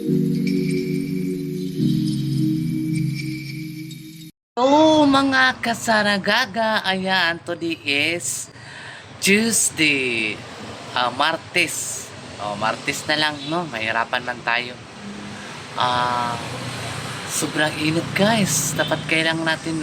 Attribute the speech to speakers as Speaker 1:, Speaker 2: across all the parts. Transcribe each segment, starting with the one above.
Speaker 1: Hello mga kasaragaga, ayan, today is Tuesday, Martes. Martes na lang, no? Mahirapan man tayo. Sobrang init guys. Dapat kailangan natin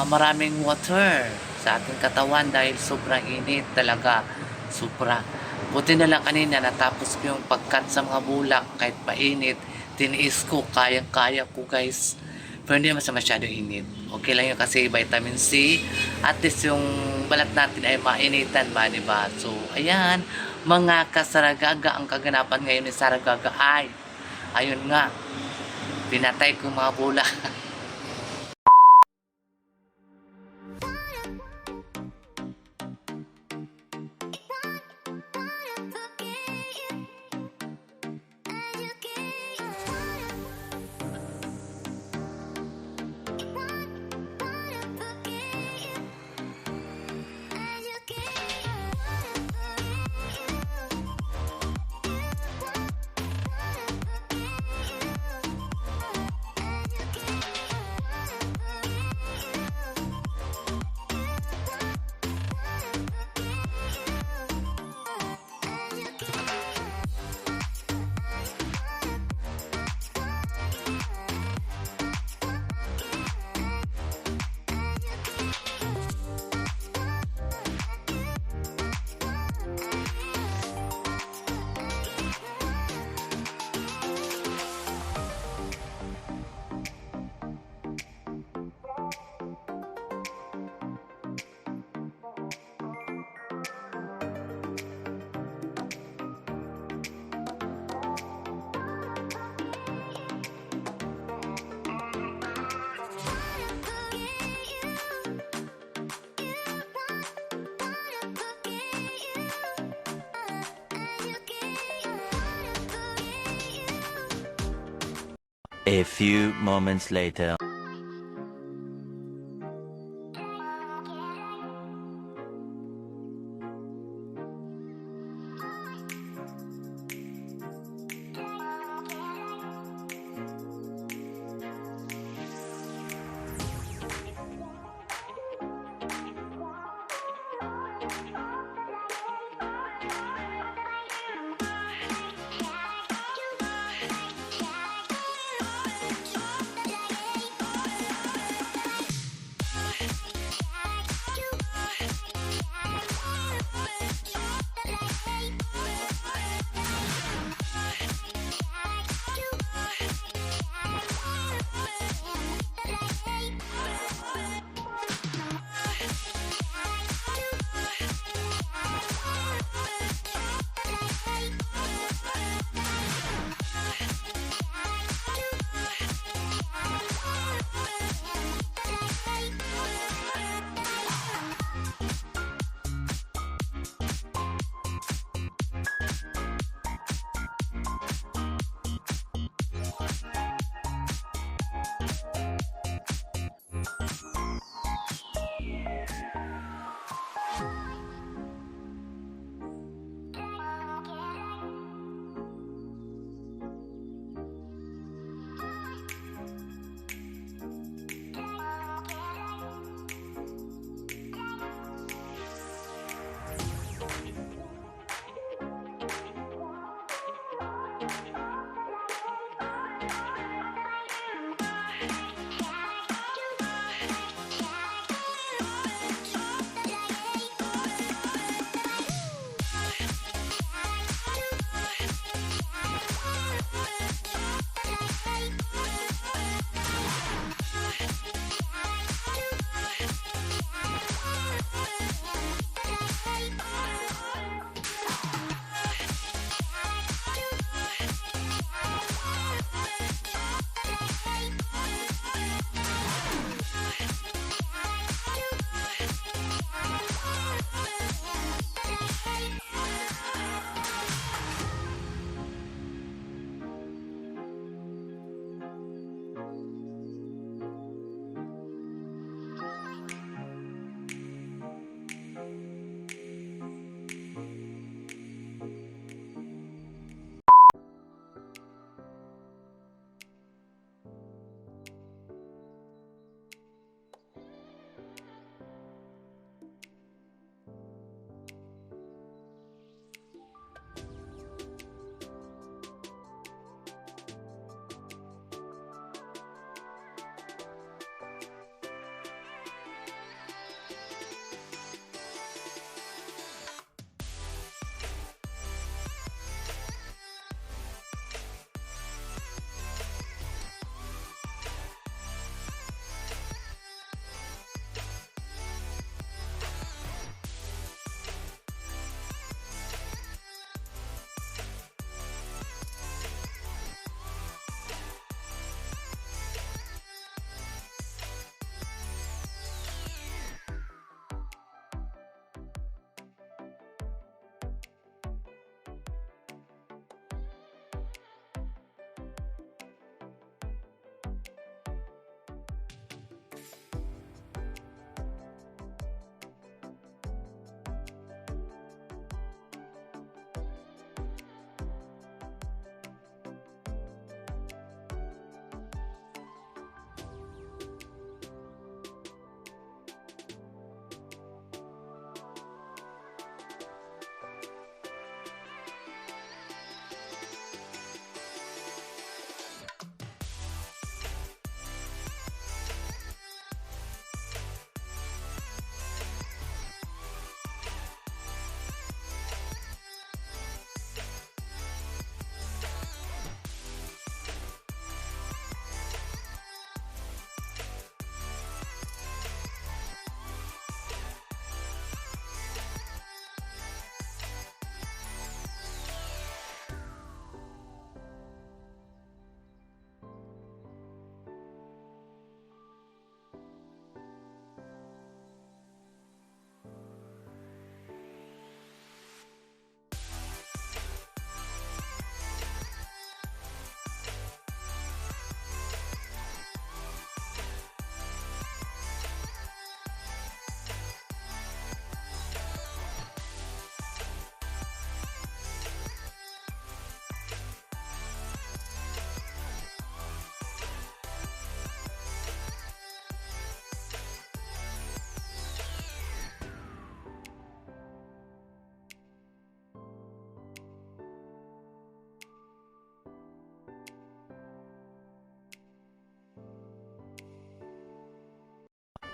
Speaker 1: maraming water sa ating katawan dahil sobrang init talaga. Sobra. Buti na lang kanina natapos ko yung pagkat sa mga bulak kahit mainit. Tiniis ko, kayang-kaya ko guys. Pero hindi naman sa masyado init. Okay lang yun kasi vitamin C. At least yung balat natin ay mainitan ba, diba? So, ayan. Mga kasaragaga, ang kaganapan ngayon ni Saragaga ay, ayun nga, pinatay ko mga bula.
Speaker 2: A few moments later.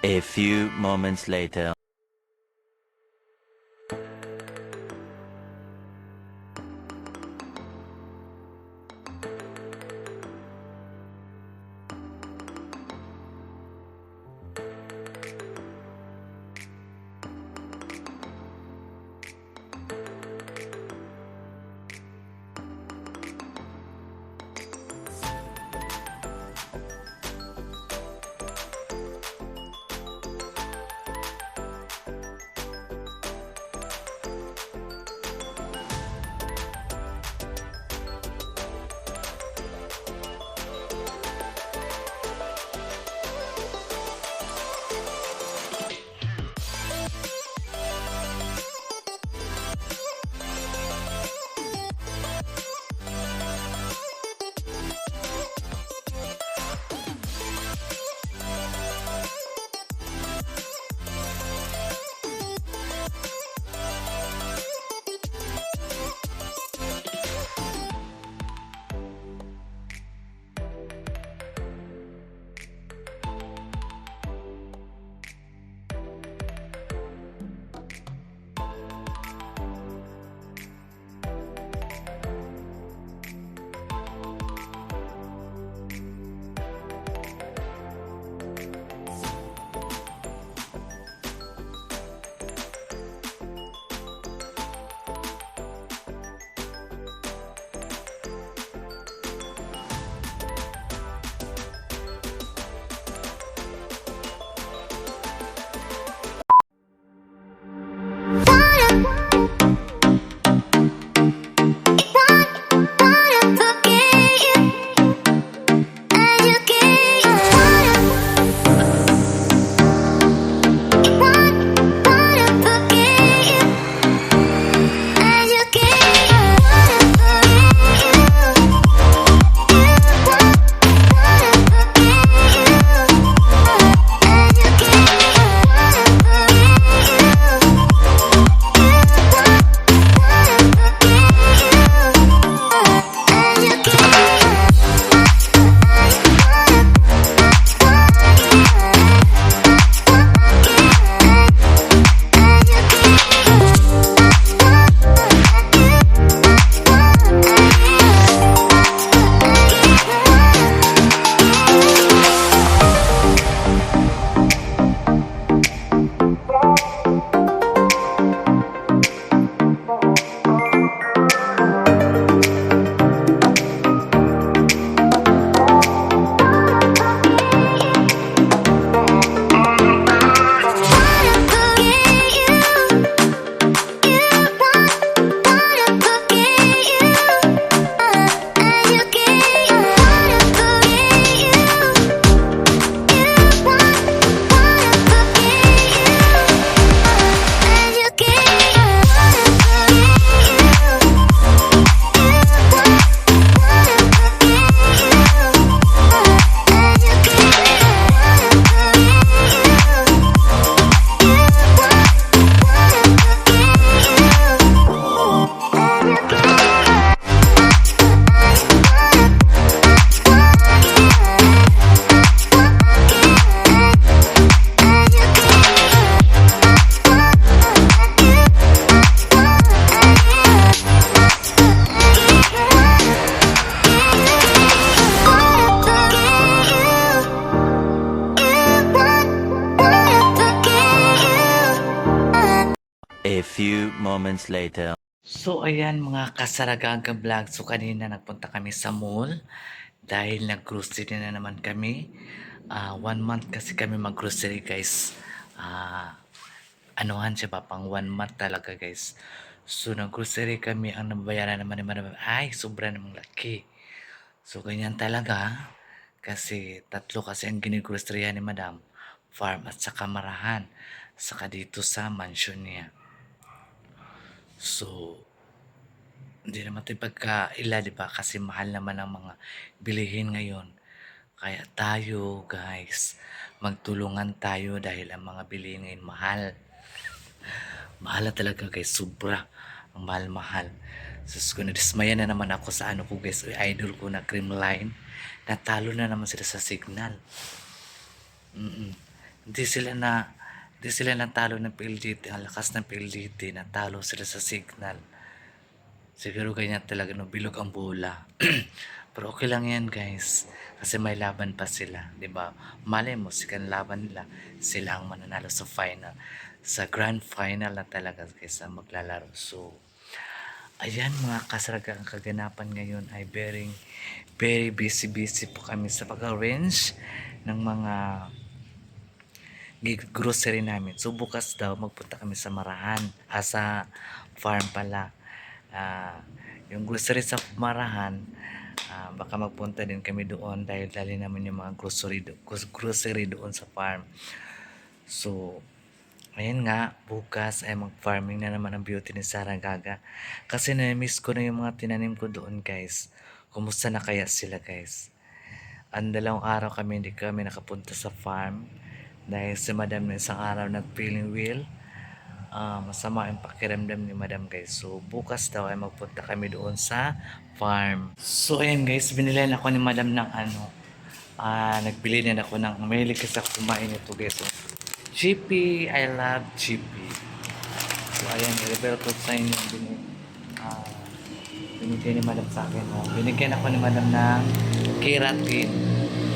Speaker 2: A few moments later. A few moments later.
Speaker 1: So ayan mga kasaragaga vlog. So kanina nagpunta kami sa mall dahil nag-grocery na naman kami. 1 month kasi kami mag-grocery guys. Anuhan siya pa pang 1 month talaga guys. So nag-grocery kami. Ang nabayaran naman ni Madam ay sobra namang laki. So ganyan talaga. Kasi tatlo kasi ang ginigroceryan ni Madam. Farm at saka Marahan. Saka dito sa mansion niya. So, hindi naman tayo pagkaila, di ba? Kasi mahal naman ang mga bilihin ngayon. Kaya tayo, guys, magtulungan tayo dahil ang mga bilihin ngayon mahal. Mahal na talaga, guys. Sobra. Ang mahal-mahal. So, nadismaya na naman ako sa ano ko, guys. Idol ko na Creamline. Natalo na naman sila sa Signal. hindi sila natalo ng PLDT. Ang lakas ng PLDT, natalo sila sa Signal. Siguro ganyan talaga, no, bilog ang bola. Pero okay lang yan, guys. Kasi may laban pa sila, di ba? Malay mo, sikan laban nila, sila ang mananalo sa final. Sa grand final na talaga, guys, ang maglalaro. So, ayan mga kasaraga, ang kaganapan ngayon ay very busy po kami sa pag-arrange ng mga grocery namin. So bukas daw magpunta kami sa Marahan, sa farm pala. Yung grocery sa Marahan, baka magpunta din kami doon dahil dali naman yung mga grocery doon sa farm. So, ayan nga, bukas ay mag-farming na naman ang beauty ni Sarah Gaga. Kasi na-miss ko na yung mga tinanim ko doon, guys. Kumusta na kaya sila, guys? Ang 2 araw kami hindi kami nakapunta sa farm dahil si Madam na isang araw nag-feeling wheel. Masama yung pakiramdam ni Madam, guys. So bukas daw ay magpunta kami doon sa farm. So ayan, guys, binilan ako ni Madam ng nagbili din ako ng mahilig kasi ako kumain ito, guys. So, GP, I love GP. So ayan, i-reveal ko sa inyo binigay ni Madam sa akin. Binigyan ako ni Madam ng keratin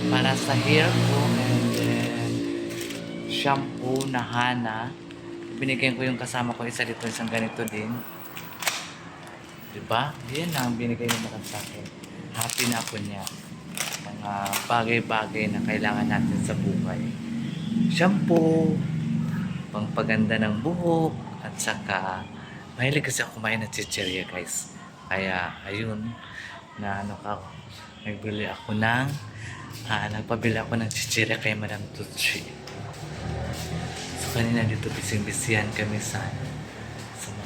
Speaker 1: para sa hair ko, and then shampoo na Hana. Binigyan ko yung kasama ko isa dito, isang ganito din. Diba? Yan ang binigay ni Madam sa akin. Happy na ako niya. Mga bagay-bagay na kailangan natin sa buhay. Shampoo, pangpaganda ng buhok, at saka mahilig kasi ako kumain ng chichirya, guys. Kaya ayun, nagbili ako nagpabili ako ng chichirya kay Madam Tutsi. So kanina dito bising-bisihan kami sa mga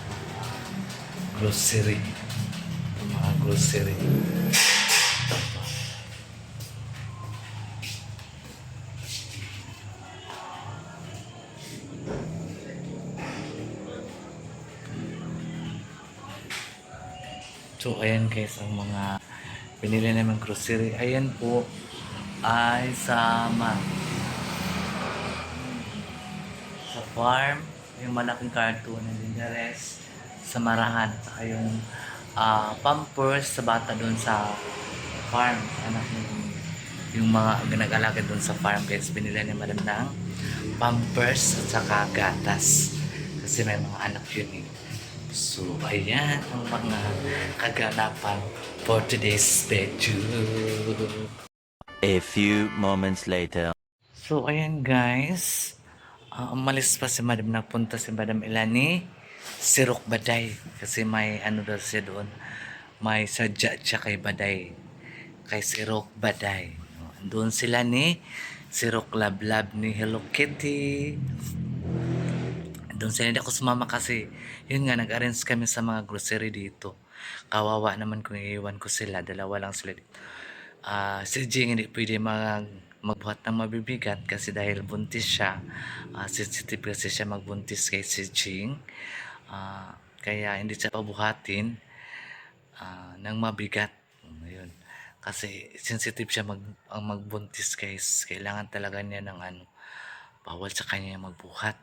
Speaker 1: grocery. Sa mga grocery. So, ayan guys, ang mga pinili namin grocery. Ayan po ay sa farm, yung malaking carton, and then the rest sa Marahan. Saka yung pampers sa bata doon sa farm. Anak yung mga nag-alaga doon sa farm, guys. Binili ni Madam ng pampers at saka gatas. Kasi may mga anak yun eh. So, ayan ang mga kaganapan for today's video.
Speaker 2: A few moments later.
Speaker 1: So, ayan guys. Umalis pa si Madam. Napunta si Madam Elani Sirok Baday. Kasi may ano daw siya doon. May sadya siya kay Baday. Kay Sirok Baday. Doon sila ni Sirok Lablab ni Hello Kitty. Doon sila, hindi ako sumama kasi yun nga, nag-arrange kami sa mga grocery dito. Kawawa naman kung iiwan ko sila, 2 lang sila dito. Si Jing hindi pwede magbuhat ng mabibigat kasi dahil buntis siya. Sensitive kasi siya magbuntis kay si Jing. Kaya hindi siya pabuhatin ng mabigat. Ayun. Kasi sensitive siya magbuntis, guys. Kailangan talaga niya ng bawal sa kanya magbuhat.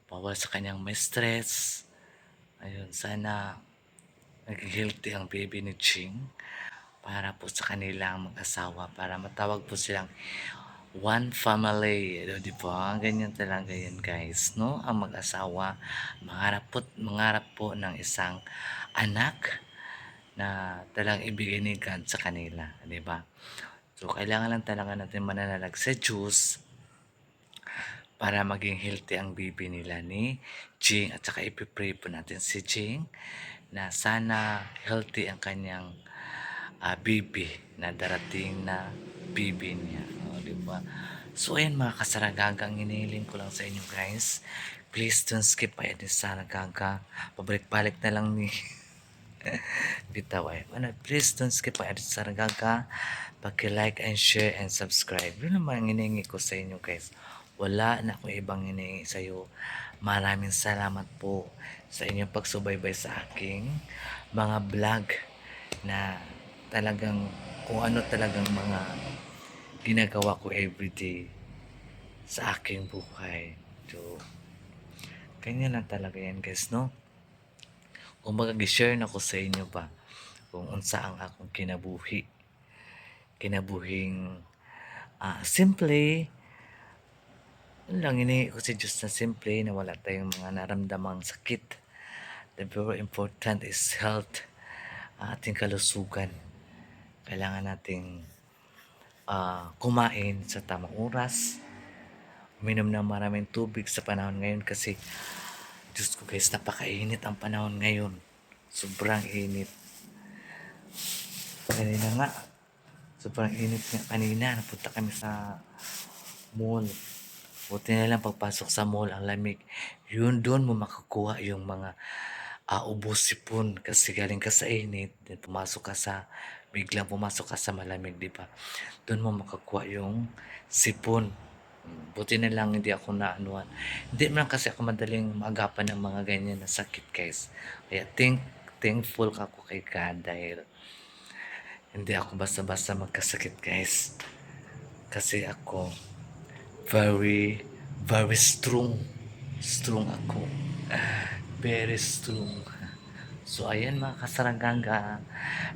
Speaker 1: Bawal sa kanyang may stress. Ayun, sana nag-healthy ang baby ni Ching para po sa kanilang mag-asawa, para matawag po silang one family. Di ba? Ganyan talaga yan, guys, no? Ang mag-asawa, mangarap po ng isang anak na talagang ibigay ni God sa kanila. Di ba? So, kailangan lang talaga natin mananalag sa Diyos para maging healthy ang baby nila ni Jing. At saka ipipray po natin si Jing na sana healthy ang kanyang baby, na darating na baby niya. Diba? So ayan mga kasaragagang, hinihiling ko lang sa inyo guys, please don't skip pa ni Saragaga. Pabalik-balik na lang ni bitaw ay. Please don't skip pa ni Saragaga. Paki-like and share and subscribe. Yun naman ang hinihingi ko sa inyo guys. Wala na akong ibang hinihingi sa iyo. Maraming salamat po sa inyong pagsubaybay sa aking mga vlog na talagang kung ano talagang mga ginagawa ko everyday sa aking buhay. So, kanya lang talaga yan guys, no? Kung mag-share na ko sa inyo ba kung unsa ang akong kinabuhing simple yun lang ini ko si Diyos na simple na wala tayong mga naramdamang sakit. The very important is health, ating kalusugan. Kailangan nating kumain sa tamang oras, uminom ng maraming tubig sa panahon ngayon kasi Diyos ko guys, napakainit ang panahon ngayon. Sobrang init. Kanina nga, sobrang init nga kanina. Napunta kami sa mall. Buti na lang pagpasok sa mall, ang lamig. Yun doon mo makakuha yung mga ubos sipon kasi galing ka sa init, then biglang pumasok ka sa malamig, di ba? Doon mo makakuha yung sipon. Buti na lang hindi ako naanuhan. Hindi man kasi ako madaling maagapan ng mga ganyan na sakit, guys. Kaya thankful ako kay God dahil hindi ako basta-basta magkasakit, guys. Kasi ako very, very strong. Strong ako. Very strong. So, ayan mga kasaranganga.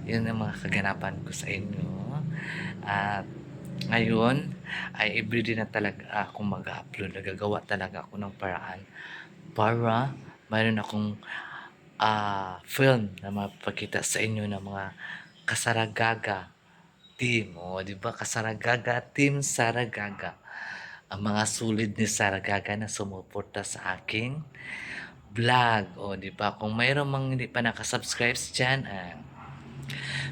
Speaker 1: Yun ang mga kaganapan ko sa inyo. At ngayon, ay everyday na talaga akong mag-upload. Nagagawa talaga ako ng paraan para mayroon akong film na mapakita sa inyo ng mga kasaragaga team. O, di ba? Kasaragaga team Saragaga. Ang mga solid ni Saragaga na sumuporta sa aking vlog. O, di ba? Kung mayroon mang hindi pa nakasubscribe dyan,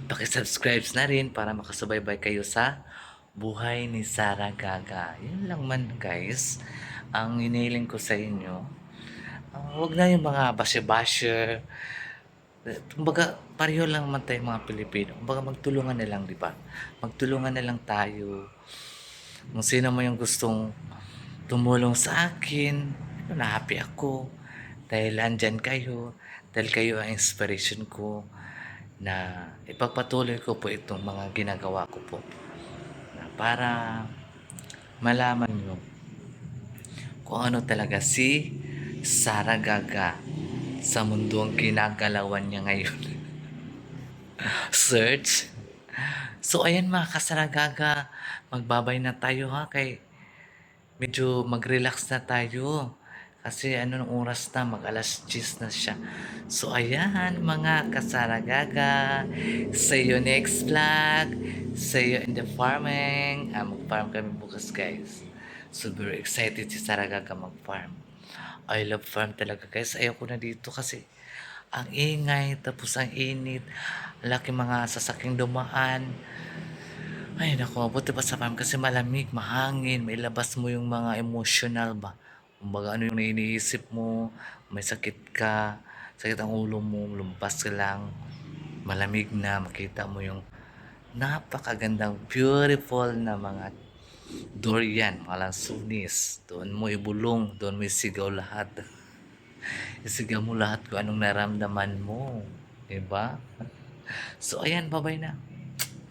Speaker 1: pakisubscribe na rin para makasubaybay kayo sa buhay ni Saragaga. Yun lang man guys, ang iniling ko sa inyo. Huwag na yung mga basher-basher. Kumbaga, pareho lang man tayo mga Pilipino. Kumbaga, magtulungan na lang, di ba? Magtulungan na lang tayo. Kung sino mo yung gustong tumulong sa akin, na happy ako. Dahil andyan kayo. Dahil kayo ang inspiration ko na ipagpatuloy ko po itong mga ginagawa ko po. Na para malaman nyo kung ano talaga si Saragaga sa mundo ang ginagalawan niya ngayon. Search. So, ayan mga kasaragaga, magbabay na tayo ha, kay medyo mag-relax na tayo. Kasi ano ng oras na, mag-alas 10 na siya. So, ayan mga kasaragaga, see you next vlog, see you in the farming. Mag-farm kami bukas guys. So, very excited si Saragaga mag-farm. I love farm talaga guys. Ayoko na dito kasi ang ingay, tapos ang init, laki mga sasaking dumaan. Ay nako, buti pa sa farm kasi malamig, mahangin, may labas mo yung mga emotional ba. Kumbaga ano yung iniisip mo, may sakit ka, sakit ang ulo mo, lumabas ka lang, malamig na, makita mo yung napakagandang, beautiful na mga durian, mga lansunis. Doon mo ibulong, doon mo isigaw lahat. Isigaw mo lahat kung anong naramdaman mo. Diba? So, ayan, bye-bye na.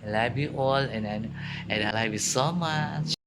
Speaker 1: I love you all and I love you so much.